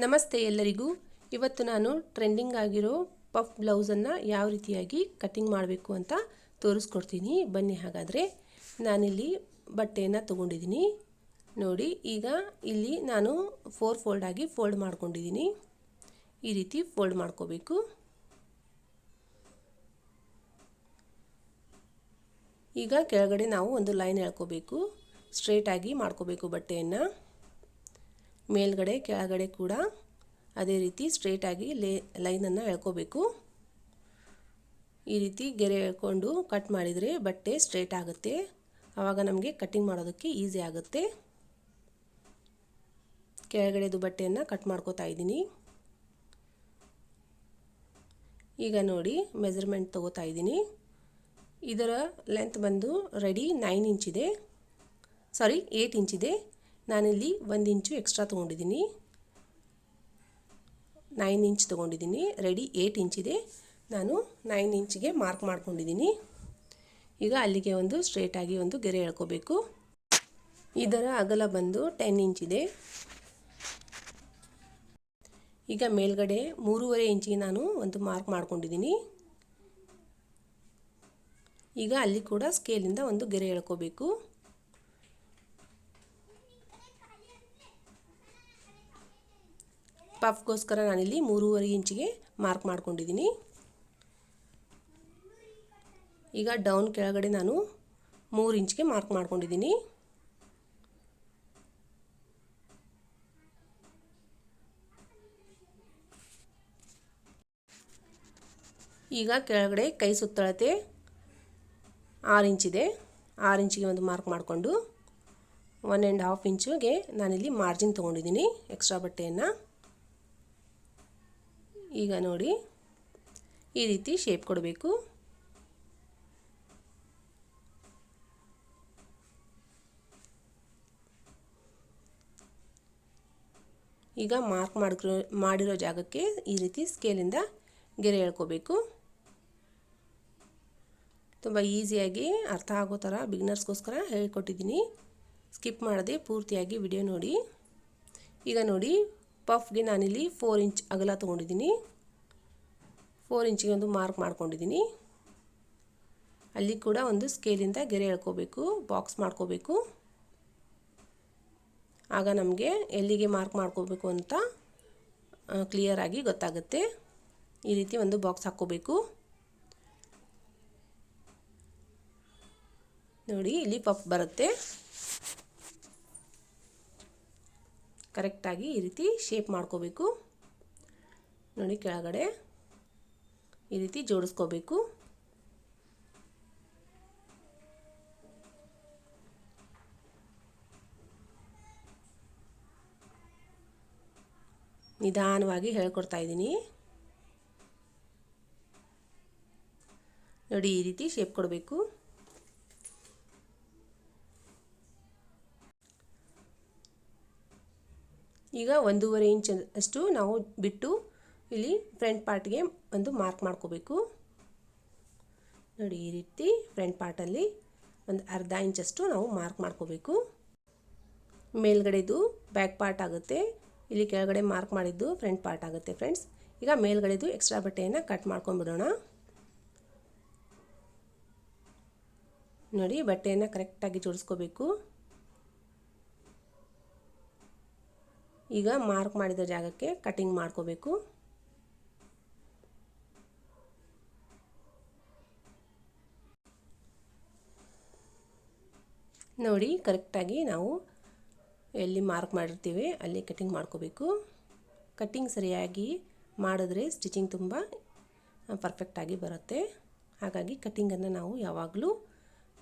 ನಮಸ್ತೆ ಎಲ್ಲರಿಗೂ. ಇವತ್ತು ನಾನು ಟ್ರೆಂಡಿಂಗ್ ಆಗಿರೋ ಪಫ್ ಬ್ಲೌಸನ್ನು ಯಾವ ರೀತಿಯಾಗಿ ಕಟ್ಟಿಂಗ್ ಮಾಡಬೇಕು ಅಂತ ತೋರಿಸ್ಕೊಡ್ತೀನಿ. ಬನ್ನಿ ಹಾಗಾದರೆ. ನಾನಿಲ್ಲಿ ಬಟ್ಟೆಯನ್ನು ತಗೊಂಡಿದ್ದೀನಿ ನೋಡಿ. ಈಗ ಇಲ್ಲಿ ನಾನು 4 ಫೋಲ್ಡ್ ಆಗಿ ಫೋಲ್ಡ್ ಮಾಡ್ಕೊಂಡಿದ್ದೀನಿ. ಈ ರೀತಿ ಫೋಲ್ಡ್ ಮಾಡ್ಕೋಬೇಕು. ಈಗ ಕೆಳಗಡೆ ನಾವು ಒಂದು ಲೈನ್ ಎಳ್ಕೋಬೇಕು. ಸ್ಟ್ರೇಟ್ ಆಗಿ ಮಾಡ್ಕೋಬೇಕು ಬಟ್ಟೆಯನ್ನು. ಮೇಲ್ಗಡೆ ಕೆಳಗಡೆ ಕೂಡ ಅದೇ ರೀತಿ ಸ್ಟ್ರೇಟ್ ಆಗಿ ಲೈನನ್ನು ಎಳ್ಕೋಬೇಕು. ಈ ರೀತಿ ಗೆರೆ ಎಳ್ಕೊಂಡು ಕಟ್ ಮಾಡಿದರೆ ಬಟ್ಟೆ ಸ್ಟ್ರೇಟ್ ಆಗುತ್ತೆ. ಆವಾಗ ನಮಗೆ ಕಟ್ಟಿಂಗ್ ಮಾಡೋದಕ್ಕೆ ಈಸಿ ಆಗುತ್ತೆ. ಕೆಳಗಡೆದು ಬಟ್ಟೆಯನ್ನು ಕಟ್ ಮಾಡ್ಕೋತಾ ಇದ್ದೀನಿ. ಈಗ ನೋಡಿ ಮೆಜರ್ಮೆಂಟ್ ತಗೋತಾ ಇದ್ದೀನಿ. ಇದರ ಲೆಂತ್ ಬಂದು ರೆಡಿ 9 ಇಂಚ್ ಇದೆ, 8 ಇಂಚ್ ಇದೆ. ನಾನಿಲ್ಲಿ 1 ಇಂಚು ಎಕ್ಸ್ಟ್ರಾ ತೊಗೊಂಡಿದ್ದೀನಿ. 9 ಇಂಚ್ ತೊಗೊಂಡಿದ್ದೀನಿ. ರೆಡಿ 8 ಇಂಚ್ ಇದೆ. ನಾನು 9 ಇಂಚಿಗೆ ಮಾರ್ಕ್ ಮಾಡ್ಕೊಂಡಿದ್ದೀನಿ. ಈಗ ಅಲ್ಲಿಗೆ ಒಂದು ಸ್ಟ್ರೇಟ್ ಆಗಿ ಒಂದು ಗೆರೆ ಎಳ್ಕೋಬೇಕು. ಇದರ ಅಗಲ ಬಂದು 10 ಇಂಚ್ ಇದೆ. ಈಗ ಮೇಲ್ಗಡೆ 3.5 ಇಂಚಿಗೆ ನಾನು ಒಂದು ಮಾರ್ಕ್ ಮಾಡ್ಕೊಂಡಿದ್ದೀನಿ. ಈಗ ಅಲ್ಲಿ ಕೂಡ ಸ್ಕೇಲಿಂದ ಒಂದು ಗೆರೆ ಎಳ್ಕೋಬೇಕು. ಪಫ್ಗೋಸ್ಕರ ನಾನಿಲ್ಲಿ 3.5 ಇಂಚಿಗೆ ಮಾರ್ಕ್ ಮಾಡ್ಕೊಂಡಿದ್ದೀನಿ. ಈಗ ಡೌನ್ ಕೆಳಗಡೆ ನಾನು 3 ಇಂಚಿಗೆ ಮಾರ್ಕ್ ಮಾಡ್ಕೊಂಡಿದ್ದೀನಿ. ಈಗ ಕೆಳಗಡೆ ಕೈ ಸುತ್ತಳತೆ 6 ಇಂಚಿದೆ. 6 ಇಂಚಿಗೆ ಒಂದು ಮಾರ್ಕ್ ಮಾಡಿಕೊಂಡು 1.5 ಇಂಚಿಗೆ ನಾನಿಲ್ಲಿ ಮಾರ್ಜಿನ್ ತೊಗೊಂಡಿದ್ದೀನಿ ಎಕ್ಸ್ಟ್ರಾ ಬಟ್ಟೆಯನ್ನು. ಈಗ ನೋಡಿ ಈ ರೀತಿ ಶೇಪ್ ಕೊಡಬೇಕು. ಈಗ ಮಾರ್ಕ್ ಮಾಡಿರೋ ಜಾಗಕ್ಕೆ ಈ ರೀತಿ ಸ್ಕೇಲಿಂದ ಗೆರೆ ಎಳ್ಕೋಬೇಕು. ತುಂಬ ಈಸಿಯಾಗಿ ಅರ್ಥ ಆಗೋ ಥರ ಬಿಗಿನರ್ಸ್ಗೋಸ್ಕರ ಹೇಳ್ಕೊಟ್ಟಿದ್ದೀನಿ. ಸ್ಕಿಪ್ ಮಾಡದೆ ಪೂರ್ತಿಯಾಗಿ ವಿಡಿಯೋ ನೋಡಿ. ಈಗ ನೋಡಿ ಪಫ್ಗೆ ನಾನಿಲ್ಲಿ 4 ಇಂಚ್ ಅಗಲ ತೊಗೊಂಡಿದ್ದೀನಿ. 4 ಇಂಚಿಗೆ ಒಂದು ಮಾರ್ಕ್ ಮಾಡ್ಕೊಂಡಿದ್ದೀನಿ. ಅಲ್ಲಿ ಕೂಡ ಒಂದು ಸ್ಕೇಲಿಂದ ಗೆರೆ ಎಳ್ಕೋಬೇಕು, ಬಾಕ್ಸ್ ಮಾಡ್ಕೋಬೇಕು. ಆಗ ನಮಗೆ ಎಲ್ಲಿಗೆ ಮಾರ್ಕ್ ಮಾಡ್ಕೋಬೇಕು ಅಂತ ಕ್ಲಿಯರಾಗಿ ಗೊತ್ತಾಗುತ್ತೆ. ಈ ರೀತಿ ಒಂದು ಬಾಕ್ಸ್ ಹಾಕ್ಕೋಬೇಕು. ನೋಡಿ ಇಲ್ಲಿ ಪಫ್ ಬರುತ್ತೆ. ಕರೆಕ್ಟಾಗಿ ಈ ರೀತಿ ಶೇಪ್ ಮಾಡ್ಕೋಬೇಕು. ನೋಡಿ ಕೆಳಗಡೆ ಈ ರೀತಿ ಜೋಡಿಸ್ಕೋಬೇಕು. ನಿಧಾನವಾಗಿ ಹೇಳ್ಕೊಡ್ತಾ ಇದ್ದೀನಿ. ನೋಡಿ ಈ ರೀತಿ ಶೇಪ್ ಕೊಡಬೇಕು. ಈಗ 1.5 ಇಂಚ್ ಅಷ್ಟು ನಾವು ಬಿಟ್ಟು ಇಲ್ಲಿ ಫ್ರಂಟ್ ಪಾರ್ಟ್ಗೆ ಒಂದು ಮಾರ್ಕ್ ಮಾಡ್ಕೋಬೇಕು. ನೋಡಿ ಈ ರೀತಿ ಫ್ರಂಟ್ ಪಾರ್ಟಲ್ಲಿ ಒಂದು ಅರ್ಧ ಇಂಚಷ್ಟು ನಾವು ಮಾರ್ಕ್ ಮಾಡ್ಕೋಬೇಕು. ಮೇಲ್ಗಡೆದು ಬ್ಯಾಕ್ ಪಾರ್ಟ್ ಆಗುತ್ತೆ. ಇಲ್ಲಿ ಕೆಳಗಡೆ ಮಾರ್ಕ್ ಮಾಡಿದ್ದು ಫ್ರಂಟ್ ಪಾರ್ಟ್ ಆಗುತ್ತೆ ಫ್ರೆಂಡ್ಸ್. ಈಗ ಮೇಲ್ಗಡೆದು ಎಕ್ಸ್ಟ್ರಾ ಬಟ್ಟೆಯನ್ನು ಕಟ್ ಮಾಡ್ಕೊಂಡ್ಬಿಡೋಣ. ನೋಡಿ ಬಟ್ಟೆಯನ್ನು ಕರೆಕ್ಟಾಗಿ ಜೋಡಿಸ್ಕೋಬೇಕು. ಈಗ ಮಾರ್ಕ್ ಮಾಡಿದ ಜಾಗಕ್ಕೆ ಕಟಿಂಗ್ ಮಾಡ್ಕೋಬೇಕು. ನೋಡಿ ಕರೆಕ್ಟಾಗಿ ನಾವು ಎಲ್ಲಿ ಮಾರ್ಕ್ ಮಾಡಿರ್ತೀವಿ ಅಲ್ಲಿ ಕಟಿಂಗ್ ಮಾಡ್ಕೋಬೇಕು. ಕಟ್ಟಿಂಗ್ ಸರಿಯಾಗಿ ಮಾಡಿದ್ರೆ ಸ್ಟಿಚಿಂಗ್ ತುಂಬ ಪರ್ಫೆಕ್ಟಾಗಿ ಬರುತ್ತೆ. ಹಾಗಾಗಿ ಕಟ್ಟಿಂಗನ್ನು ನಾವು ಯಾವಾಗಲೂ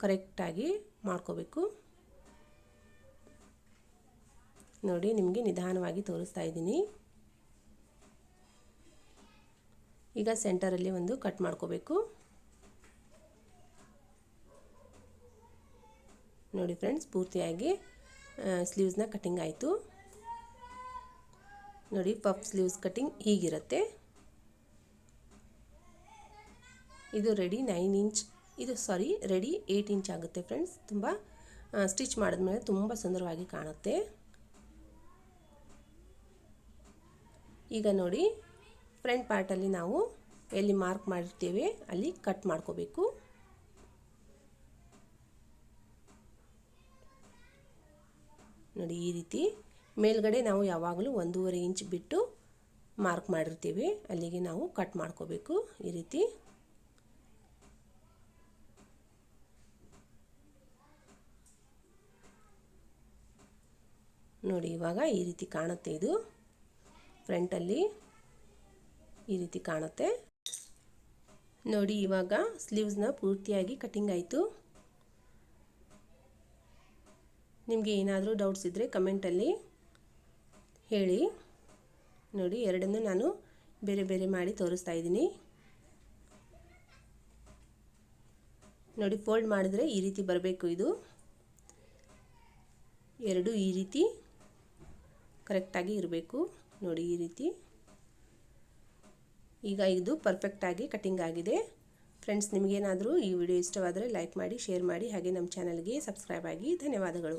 ಕರೆಕ್ಟಾಗಿ ಮಾಡ್ಕೋಬೇಕು. ನೋಡಿ ನಿಮಗೆ ನಿಧಾನವಾಗಿ ತೋರಿಸ್ತಾ ಇದ್ದೀನಿ. ಈಗ ಸೆಂಟರಲ್ಲಿ ಒಂದು ಕಟ್ ಮಾಡ್ಕೋಬೇಕು. ನೋಡಿ ಫ್ರೆಂಡ್ಸ್ ಪೂರ್ತಿಯಾಗಿ ಸ್ಲೀವ್ಸ್ನ ಕಟ್ಟಿಂಗ್ ಆಯಿತು. ನೋಡಿ ಪಫ್ ಸ್ಲೀವ್ಸ್ ಕಟ್ಟಿಂಗ್ ಹೀಗಿರುತ್ತೆ. ಇದು ರೆಡಿ 9 ಇಂಚ್, ಇದು ರೆಡಿ 8 ಇಂಚ್ ಆಗುತ್ತೆ ಫ್ರೆಂಡ್ಸ್. ತುಂಬ ಸ್ಟಿಚ್ ಮಾಡಿದ್ಮೇಲೆ ತುಂಬ ಸುಂದರವಾಗಿ ಕಾಣುತ್ತೆ. ಈಗ ನೋಡಿ ಫ್ರಂಟ್ ಪಾರ್ಟಲ್ಲಿ ನಾವು ಎಲ್ಲಿ ಮಾರ್ಕ್ ಮಾಡಿರ್ತೇವೆ ಅಲ್ಲಿ ಕಟ್ ಮಾಡ್ಕೋಬೇಕು. ನೋಡಿ ಈ ರೀತಿ ಮೇಲ್ಗಡೆ ನಾವು ಯಾವಾಗಲೂ 1.5 ಇಂಚ್ ಬಿಟ್ಟು ಮಾರ್ಕ್ ಮಾಡಿರ್ತೀವಿ, ಅಲ್ಲಿಗೆ ನಾವು ಕಟ್ ಮಾಡ್ಕೋಬೇಕು ಈ ರೀತಿ. ನೋಡಿ ಇವಾಗ ಈ ರೀತಿ ಕಾಣುತ್ತೆ, ಇದು ಫ್ರಂಟಲ್ಲಿ ಈ ರೀತಿ ಕಾಣುತ್ತೆ. ನೋಡಿ ಇವಾಗ ಸ್ಲೀವ್ಸ್ನ ಪೂರ್ತಿಯಾಗಿ ಕಟಿಂಗ್ ಆಯಿತು. ನಿಮಗೆ ಏನಾದರೂ ಡೌಟ್ಸ್ ಇದ್ದರೆ ಕಮೆಂಟಲ್ಲಿ ಹೇಳಿ. ನೋಡಿ ಎರಡನ್ನೂ ನಾನು ಬೇರೆ ಬೇರೆ ಮಾಡಿ ತೋರಿಸ್ತಾ ಇದ್ದೀನಿ. ನೋಡಿ ಫೋಲ್ಡ್ ಮಾಡಿದ್ರೆ ಈ ರೀತಿ ಬರಬೇಕು, ಇದು ಎರಡು ಈ ರೀತಿ ಕರೆಕ್ಟಾಗಿ ಇರಬೇಕು. ನೋಡಿ ಈ ರೀತಿ. ಈಗ ಇದು ಪರ್ಫೆಕ್ಟಾಗಿ ಕಟಿಂಗ್ ಆಗಿದೆ. ಫ್ರೆಂಡ್ಸ್, ನಿಮಗೇನಾದರೂ ಈ ವಿಡಿಯೋ ಇಷ್ಟವಾದರೆ ಲೈಕ್ ಮಾಡಿ, ಶೇರ್ ಮಾಡಿ, ಹಾಗೆ ನಮ್ಮ ಚಾನಲ್ಗೆ ಸಬ್ಸ್ಕ್ರೈಬ್ ಆಗಿ. ಧನ್ಯವಾದಗಳು.